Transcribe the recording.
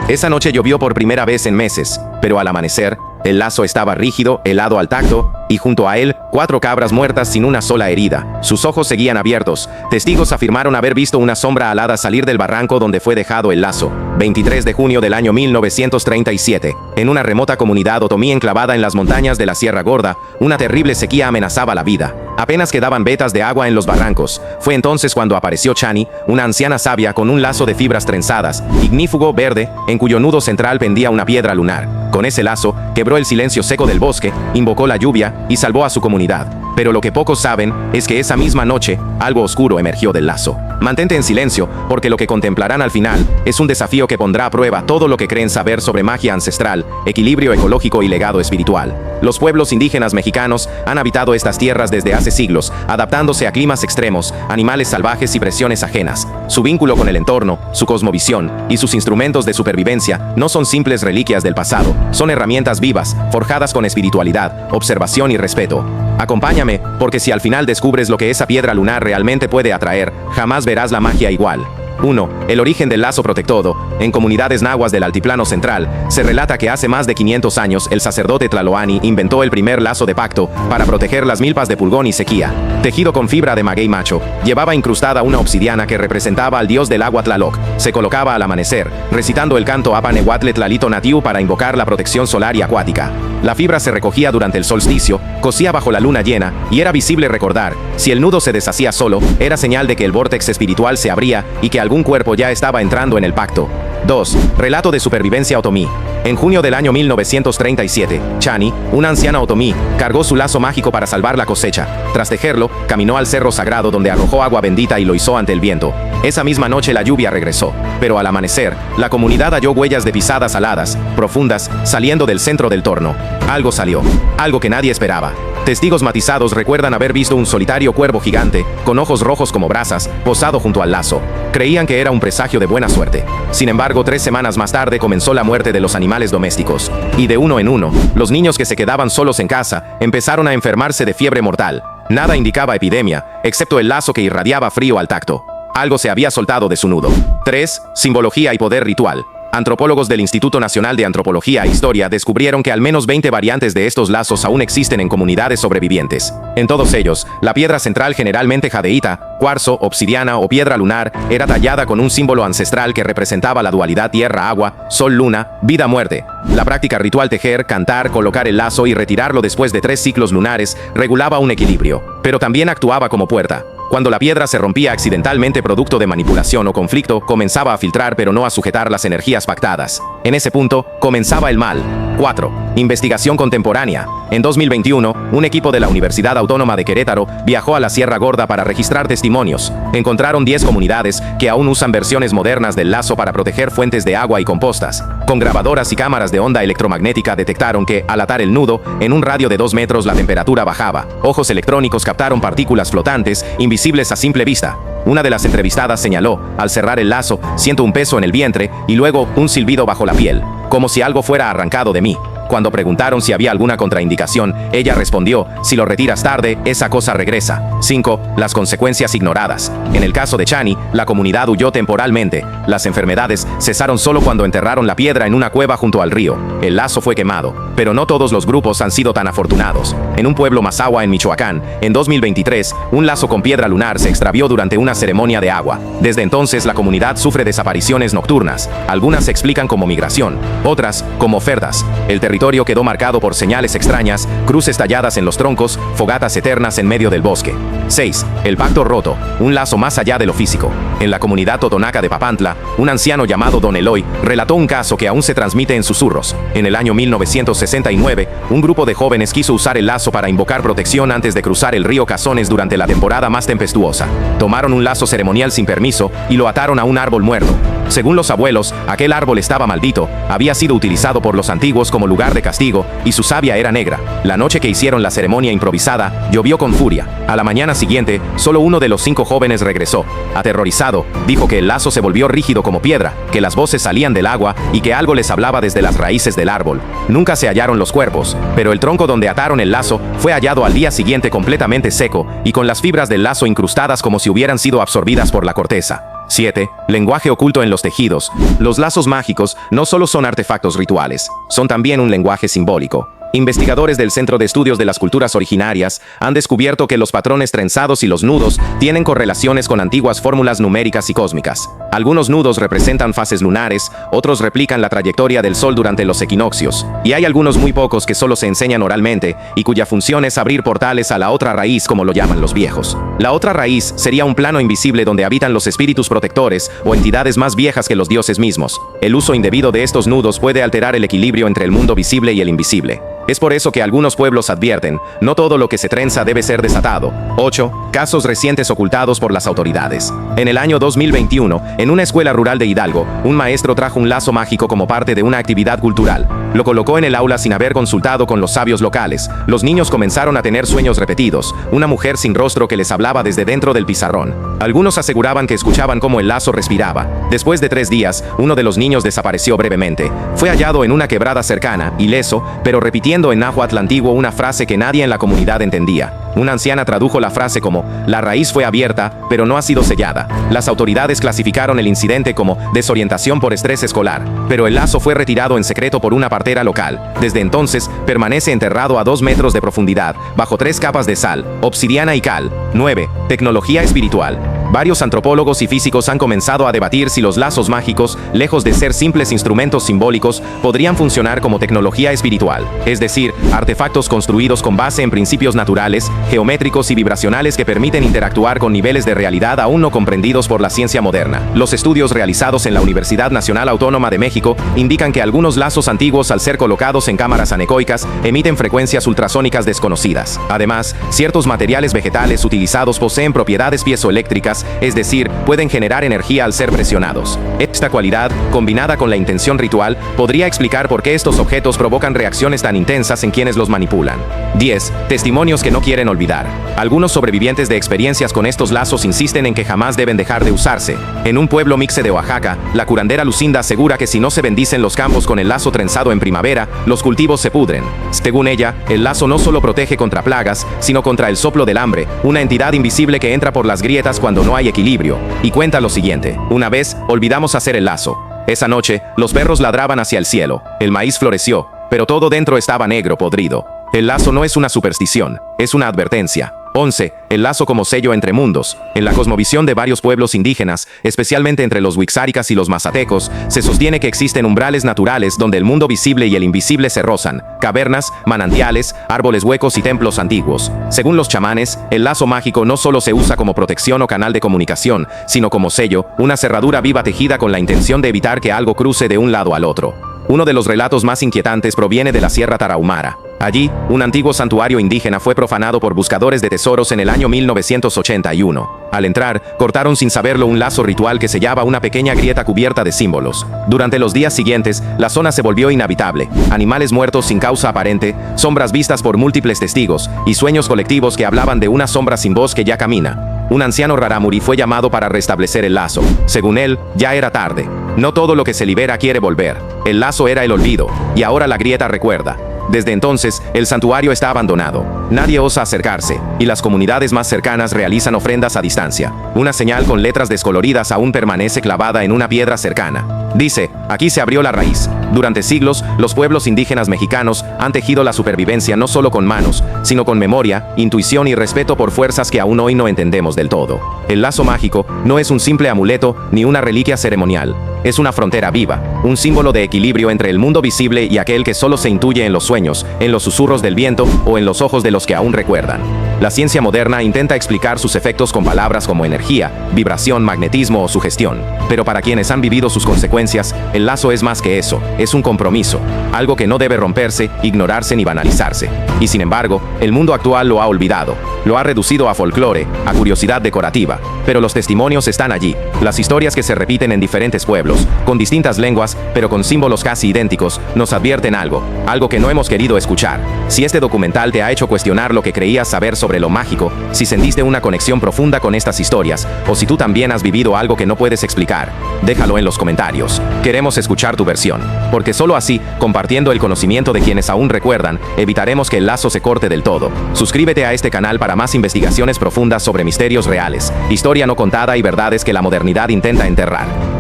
Esa noche llovió por primera vez en meses, pero al amanecer, el lazo estaba rígido, helado al tacto, y junto a él, 4 cabras muertas sin una sola herida. Sus ojos seguían abiertos. Testigos afirmaron haber visto una sombra alada salir del barranco donde fue dejado el lazo. 23 de junio del año 1937. En una remota comunidad otomí enclavada en las montañas de la Sierra Gorda, una terrible sequía amenazaba la vida. Apenas quedaban vetas de agua en los barrancos. Fue entonces cuando apareció Chani, una anciana sabia con un lazo de fibras trenzadas, ignífugo verde, en cuyo nudo central pendía una piedra lunar. Con ese lazo, quebró el silencio seco del bosque, invocó la lluvia y salvó a su comunidad. Pero lo que pocos saben es que esa misma noche, algo oscuro emergió del lazo. Mantente en silencio, porque lo que contemplarán al final es un desafío que pondrá a prueba todo lo que creen saber sobre magia ancestral, equilibrio ecológico y legado espiritual. Los pueblos indígenas mexicanos han habitado estas tierras desde hace siglos, adaptándose a climas extremos, animales salvajes y presiones ajenas. Su vínculo con el entorno, su cosmovisión y sus instrumentos de supervivencia no son simples reliquias del pasado, son herramientas vivas, forjadas con espiritualidad, observación y respeto. Acompáñame, porque si al final descubres lo que esa piedra lunar realmente puede atraer, jamás verás la magia igual. 1. El origen del lazo protectodo. En comunidades nahuas del Altiplano Central, se relata que hace más de 500 años el sacerdote Tlaloani inventó el primer lazo de pacto para proteger las milpas de pulgón y sequía. Tejido con fibra de maguey macho, llevaba incrustada una obsidiana que representaba al dios del agua Tlaloc. Se colocaba al amanecer, recitando el canto Apanehuatle Tlalito Natiu para invocar la protección solar y acuática. La fibra se recogía durante el solsticio, cosía bajo la luna llena, y era visible recordar, si el nudo se deshacía solo, era señal de que el vórtex espiritual se abría y que algún cuerpo ya estaba entrando en el pacto. 2. Relato de supervivencia otomí. En junio del año 1937, Chani, una anciana otomí, cargó su lazo mágico para salvar la cosecha. Tras tejerlo, caminó al cerro sagrado donde arrojó agua bendita y lo izó ante el viento. Esa misma noche la lluvia regresó, pero al amanecer, la comunidad halló huellas de pisadas aladas, profundas, saliendo del centro del torno. Algo salió, algo que nadie esperaba. Testigos matizados recuerdan haber visto un solitario cuervo gigante, con ojos rojos como brasas, posado junto al lazo. Creían que era un presagio de buena suerte. Sin embargo, 3 semanas más tarde comenzó la muerte de los animales domésticos. Y de uno en uno, los niños que se quedaban solos en casa, empezaron a enfermarse de fiebre mortal. Nada indicaba epidemia, excepto el lazo que irradiaba frío al tacto. Algo se había soltado de su nudo. 3. Simbología y poder ritual. Antropólogos del Instituto Nacional de Antropología e Historia descubrieron que al menos 20 variantes de estos lazos aún existen en comunidades sobrevivientes. En todos ellos, la piedra central, generalmente jadeíta, cuarzo, obsidiana o piedra lunar, era tallada con un símbolo ancestral que representaba la dualidad tierra-agua, sol-luna, vida-muerte. La práctica ritual tejer, cantar, colocar el lazo y retirarlo después de 3 ciclos lunares regulaba un equilibrio, pero también actuaba como puerta. Cuando la piedra se rompía accidentalmente producto de manipulación o conflicto, comenzaba a filtrar pero no a sujetar las energías pactadas. En ese punto, comenzaba el mal. 4. Investigación contemporánea. En 2021, un equipo de la Universidad Autónoma de Querétaro viajó a la Sierra Gorda para registrar testimonios. Encontraron 10 comunidades que aún usan versiones modernas del lazo para proteger fuentes de agua y compostas. Con grabadoras y cámaras de onda electromagnética detectaron que, al atar el nudo, en un radio de 2 metros la temperatura bajaba. Ojos electrónicos captaron partículas flotantes, invisibles a simple vista. Una de las entrevistadas señaló, al cerrar el lazo, siento un peso en el vientre y luego un silbido bajo la piel, como si algo fuera arrancado de mí. Cuando preguntaron si había alguna contraindicación, ella respondió, si lo retiras tarde, esa cosa regresa. 5. Las consecuencias ignoradas. En el caso de Chani, la comunidad huyó temporalmente. Las enfermedades cesaron solo cuando enterraron la piedra en una cueva junto al río. El lazo fue quemado, pero no todos los grupos han sido tan afortunados. En un pueblo Mazahua, en Michoacán, en 2023, un lazo con piedra lunar se extravió durante una ceremonia de agua. Desde entonces, la comunidad sufre desapariciones nocturnas. Algunas se explican como migración, otras como ofertas. El territorio quedó marcado por señales extrañas, cruces talladas en los troncos, fogatas eternas en medio del bosque. 6. El pacto roto, un lazo más allá de lo físico. En la comunidad totonaca de Papantla, un anciano llamado Don Eloy relató un caso que aún se transmite en susurros. En el año 1969, un grupo de jóvenes quiso usar el lazo para invocar protección antes de cruzar el río Cazones durante la temporada más tempestuosa. Tomaron un lazo ceremonial sin permiso y lo ataron a un árbol muerto. Según los abuelos, aquel árbol estaba maldito, había sido utilizado por los antiguos como lugar de castigo, y su savia era negra. La noche que hicieron la ceremonia improvisada, llovió con furia. A la mañana siguiente, solo uno de los 5 jóvenes regresó. Aterrorizado, dijo que el lazo se volvió rígido como piedra, que las voces salían del agua y que algo les hablaba desde las raíces del árbol. Nunca se hallaron los cuerpos, pero el tronco donde ataron el lazo fue hallado al día siguiente completamente seco y con las fibras del lazo incrustadas como si hubieran sido absorbidas por la corteza. 7. Lenguaje oculto en los tejidos. Los lazos mágicos no solo son artefactos rituales, son también un lenguaje simbólico. Investigadores del Centro de Estudios de las Culturas Originarias han descubierto que los patrones trenzados y los nudos tienen correlaciones con antiguas fórmulas numéricas y cósmicas. Algunos nudos representan fases lunares, otros replican la trayectoria del Sol durante los equinoccios, y hay algunos muy pocos que solo se enseñan oralmente y cuya función es abrir portales a la otra raíz, como lo llaman los viejos. La otra raíz sería un plano invisible donde habitan los espíritus protectores o entidades más viejas que los dioses mismos. El uso indebido de estos nudos puede alterar el equilibrio entre el mundo visible y el invisible. Es por eso que algunos pueblos advierten, no todo lo que se trenza debe ser desatado. 8. Casos recientes ocultados por las autoridades. En el año 2021, en una escuela rural de Hidalgo, un maestro trajo un lazo mágico como parte de una actividad cultural. Lo colocó en el aula sin haber consultado con los sabios locales. Los niños comenzaron a tener sueños repetidos, una mujer sin rostro que les hablaba desde dentro del pizarrón. Algunos aseguraban que escuchaban cómo el lazo respiraba. Después de 3 días, uno de los niños desapareció brevemente. Fue hallado en una quebrada cercana, ileso, pero repitiendo en náhuatl antiguo una frase que nadie en la comunidad entendía. Una anciana tradujo la frase como: la raíz fue abierta, pero no ha sido sellada. Las autoridades clasificaron el incidente como desorientación por estrés escolar, pero el lazo fue retirado en secreto por una partera local. Desde entonces, permanece enterrado a 2 metros de profundidad, bajo 3 capas de sal, obsidiana y cal. 9. Tecnología espiritual. Varios antropólogos y físicos han comenzado a debatir si los lazos mágicos, lejos de ser simples instrumentos simbólicos, podrían funcionar como tecnología espiritual, es decir, artefactos construidos con base en principios naturales, geométricos y vibracionales que permiten interactuar con niveles de realidad aún no comprendidos por la ciencia moderna. Los estudios realizados en la Universidad Nacional Autónoma de México indican que algunos lazos antiguos, al ser colocados en cámaras anecoicas, emiten frecuencias ultrasónicas desconocidas. Además, ciertos materiales vegetales utilizados poseen propiedades piezoeléctricas, es decir, pueden generar energía al ser presionados. Esta cualidad, combinada con la intención ritual, podría explicar por qué estos objetos provocan reacciones tan intensas en quienes los manipulan. 10. Testimonios que no quieren olvidar. Algunos sobrevivientes de experiencias con estos lazos insisten en que jamás deben dejar de usarse. En un pueblo mixe de Oaxaca, la curandera Lucinda asegura que si no se bendicen los campos con el lazo trenzado en primavera, los cultivos se pudren. Según ella, el lazo no solo protege contra plagas, sino contra el soplo del hambre, una entidad invisible que entra por las grietas cuando no hay equilibrio. Y cuenta lo siguiente: una vez, olvidamos hacer el lazo. Esa noche, los perros ladraban hacia el cielo, el maíz floreció, pero todo dentro estaba negro, podrido. El lazo no es una superstición, es una advertencia. 11. El lazo como sello entre mundos. En la cosmovisión de varios pueblos indígenas, especialmente entre los wixárikas y los mazatecos, se sostiene que existen umbrales naturales donde el mundo visible y el invisible se rozan: cavernas, manantiales, árboles huecos y templos antiguos. Según los chamanes, el lazo mágico no solo se usa como protección o canal de comunicación, sino como sello, una cerradura viva tejida con la intención de evitar que algo cruce de un lado al otro. Uno de los relatos más inquietantes proviene de la Sierra Tarahumara. Allí, un antiguo santuario indígena fue profanado por buscadores de tesoros en el año 1981. Al entrar, cortaron sin saberlo un lazo ritual que sellaba una pequeña grieta cubierta de símbolos. Durante los días siguientes, la zona se volvió inhabitable. Animales muertos sin causa aparente, sombras vistas por múltiples testigos, y sueños colectivos que hablaban de una sombra sin voz que ya camina. Un anciano rarámuri fue llamado para restablecer el lazo. Según él, ya era tarde. No todo lo que se libera quiere volver. El lazo era el olvido, y ahora la grieta recuerda. Desde entonces, el santuario está abandonado. Nadie osa acercarse, y las comunidades más cercanas realizan ofrendas a distancia. Una señal con letras descoloridas aún permanece clavada en una piedra cercana. Dice: aquí se abrió la raíz. Durante siglos, los pueblos indígenas mexicanos han tejido la supervivencia no solo con manos, sino con memoria, intuición y respeto por fuerzas que aún hoy no entendemos del todo. El lazo mágico no es un simple amuleto ni una reliquia ceremonial. Es una frontera viva, un símbolo de equilibrio entre el mundo visible y aquel que solo se intuye en los sueños, en los susurros del viento o en los ojos de los que aún recuerdan. La ciencia moderna intenta explicar sus efectos con palabras como energía, vibración, magnetismo o sugestión. Pero para quienes han vivido sus consecuencias, el lazo es más que eso, es un compromiso, algo que no debe romperse, ignorarse ni banalizarse. Y sin embargo, el mundo actual lo ha olvidado, lo ha reducido a folclore, a curiosidad decorativa. Pero los testimonios están allí, las historias que se repiten en diferentes pueblos. pueblos, con distintas lenguas, pero con símbolos casi idénticos, nos advierten algo que no hemos querido escuchar. Si este documental te ha hecho cuestionar lo que creías saber sobre lo mágico, si sentiste una conexión profunda con estas historias, o si tú también has vivido algo que no puedes explicar, déjalo en los comentarios. Queremos escuchar tu versión, porque solo así, compartiendo el conocimiento de quienes aún recuerdan, evitaremos que el lazo se corte del todo. Suscríbete a este canal para más investigaciones profundas sobre misterios reales, historia no contada y verdades que la modernidad intenta enterrar.